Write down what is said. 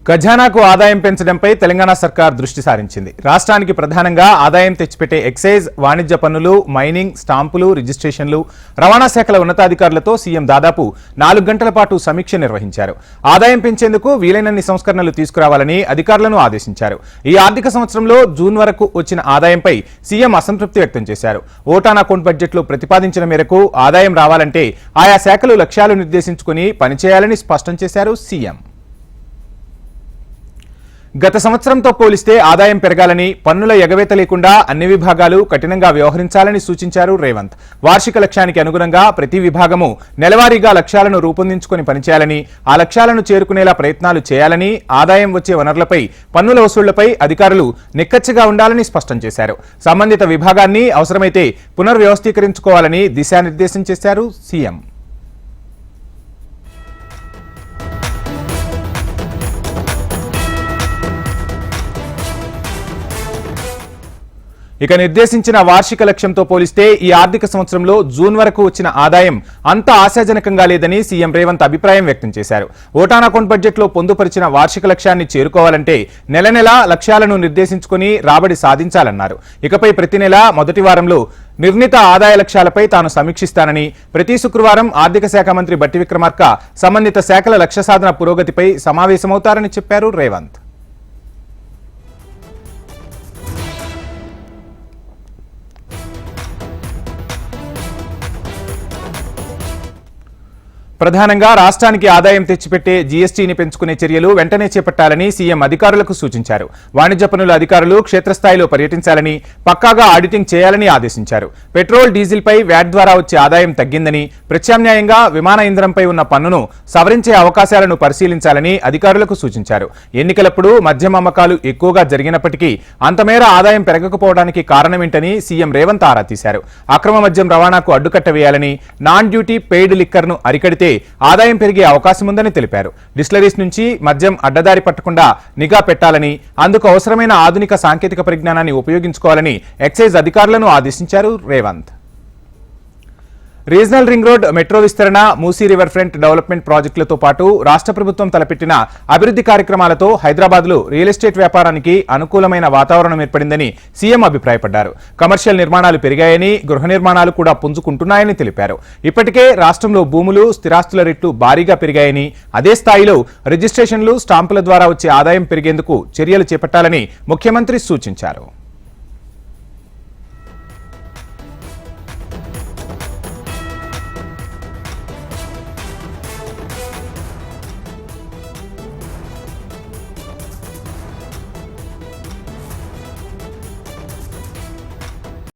ఖజానాకు ఆదాయం పెంచడంపై తెలంగాణ సర్కార్ దృష్టి సారించింది. రాష్ట్రానికి ప్రధానంగా ఆదాయం తెచ్చిపెట్టే ఎక్సైజ్, వాణిజ్య పన్నులు, మైనింగ్, స్టాంపులు, రిజిస్ట్రేషన్లు, రవాణా శాఖల ఉన్నతాధికారులతో సీఎం దాదాపు 4 గంటల పాటు సమీక్ష నిర్వహించారు. ఆదాయం పెంచేందుకు వీలైనన్ని సంస్కరణలు తీసుకురావాలని అధికారులను ఆదేశించారు. ఈ ఆర్థిక సంవత్సరంలో జూన్ వరకు వచ్చిన ఆదాయంపై సీఎం అసంతృప్తి వ్యక్తం చేశారు. ఓటాన్ అకౌంట్ బడ్జెట్లో ప్రతిపాదించిన మేరకు ఆదాయం రావాలంటే ఆయా శాఖలు లక్ష్యాలు నిర్దేశించుకుని పనిచేయాలని స్పష్టం చేశారు సీఎం. గత సంవత్సరంతో పోలిస్తే ఆదాయం పెరగాలని, పన్నుల ఎగవేత లేకుండా అన్ని విభాగాలు కఠినంగా వ్యవహరించాలని సూచించారు రేవంత్. వార్షిక లక్ష్యానికి అనుగుణంగా ప్రతి విభాగము నెలవారీగా లక్ష్యాలను రూపొందించుకొని పనిచేయాలని, ఆ లక్ష్యాలను చేరుకునేలా ప్రయత్నాలు చేయాలని, ఆదాయం వచ్చే వనరులపై, పన్నుల వసూళ్లపై అధికారులు నిక్కచ్చిగా ఉండాలని స్పష్టం చేశారు. సంబంధిత విభాగాన్ని అవసరమైతే పునర్వ్యవస్థీకరించుకోవాలని దిశానిర్దేశం చేశారు సీఎం. ఇక నిర్దేశించిన వార్షిక లక్ష్యంతో పోలిస్తే ఈ ఆర్థిక సంవత్సరంలో జూన్ వరకు వచ్చిన ఆదాయం అంత ఆశాజనకంగా లేదని సీఎం రేవంత్ అభిప్రాయం వ్యక్తం చేశారు. ఓటాన్ అకౌంట్ బడ్జెట్లో పొందుపరిచిన వార్షిక లక్ష్యాన్ని చేరుకోవాలంటే నెల నెలా లక్ష్యాలను నిర్దేశించుకుని రాబడి సాధించాలన్నారు. ఇకపై ప్రతి నెల మొదటి వారంలో నిర్ణీత ఆదాయ లక్ష్యాలపై తాను సమీక్షిస్తానని, ప్రతి శుక్రవారం ఆర్థిక శాఖ మంత్రి బట్టి విక్రమార్క సంబంధిత శాఖల లక్ష్య సాధన పురోగతిపై సమావేశమవుతారని చెప్పారు రేవంత్. ప్రధానంగా రాష్ట్రానికి ఆదాయం తెచ్చిపెట్టే జీఎస్టీని పెంచుకునే చర్యలు వెంటనే చేపట్టాలని సీఎం అధికారులకు సూచించారు. వాణిజ్య పన్నుల అధికారులు క్షేత్రస్థాయిలో పర్యటించాలని, పక్కాగా ఆడిటింగ్ చేయాలని ఆదేశించారు. పెట్రోల్, డీజిల్పై వ్యాట్ ద్వారా వచ్చే ఆదాయం తగ్గిందని, ప్రత్యామ్నాయంగా విమాన ఇంధనంపై ఉన్న పన్నును సవరించే అవకాశాలను పరిశీలించాలని అధికారులకు సూచించారు. ఎన్నికలప్పుడు మద్యం అమ్మకాలు ఎక్కువగా జరిగినప్పటికీ అంతమేర ఆదాయం పెరగకపోవడానికి కారణమేంటని సీఎం రేవంత్ ఆరా తీశారు. అక్రమ మద్యం రవాణాకు అడ్డుకట్ట వేయాలని, నాన్ డ్యూటీ పెయిడ్ లిక్కర్ను అరికడితే ఆదాయం పెరిగే అవకాశం ఉందని తెలిపారు. డిస్టిలరీస్ నుంచి మద్యం అడ్డదారి పట్టకుండా నిఘా పెట్టాలని, అందుకు అవసరమైన ఆధునిక సాంకేతిక పరిజ్ఞానాన్ని ఉపయోగించుకోవాలని ఎక్సైజ్ అధికారులను ఆదేశించారు Revanth. Regional ring road, metro విస్తరణ, మూసీ రివర్ ఫ్రంట్ డెవలప్మెంట్ ప్రాజెక్టులతో పాటు రాష్ట్ర ప్రభుత్వం తలపెట్టిన అభివృద్ధి కార్యక్రమాలతో హైదరాబాద్లో రియల్ ఎస్టేట్ వ్యాపారానికి అనుకూలమైన వాతావరణం ఏర్పడిందని సీఎం అభిప్రాయపడ్డారు. కమర్షియల్ నిర్మాణాలు పెరిగాయని, గృహ నిర్మాణాలు కూడా పుంజుకుంటున్నాయని తెలిపారు. ఇప్పటికే రాష్ట్రంలో భూములు, స్థిరాస్తుల రేట్లు భారీగా పెరిగాయని, అదే స్థాయిలో రిజిస్ట్రేషన్లు, స్టాంపుల ద్వారా వచ్చే ఆదాయం పెరిగేందుకు చర్యలు చేపట్టాలని ముఖ్యమంత్రి సూచించారు.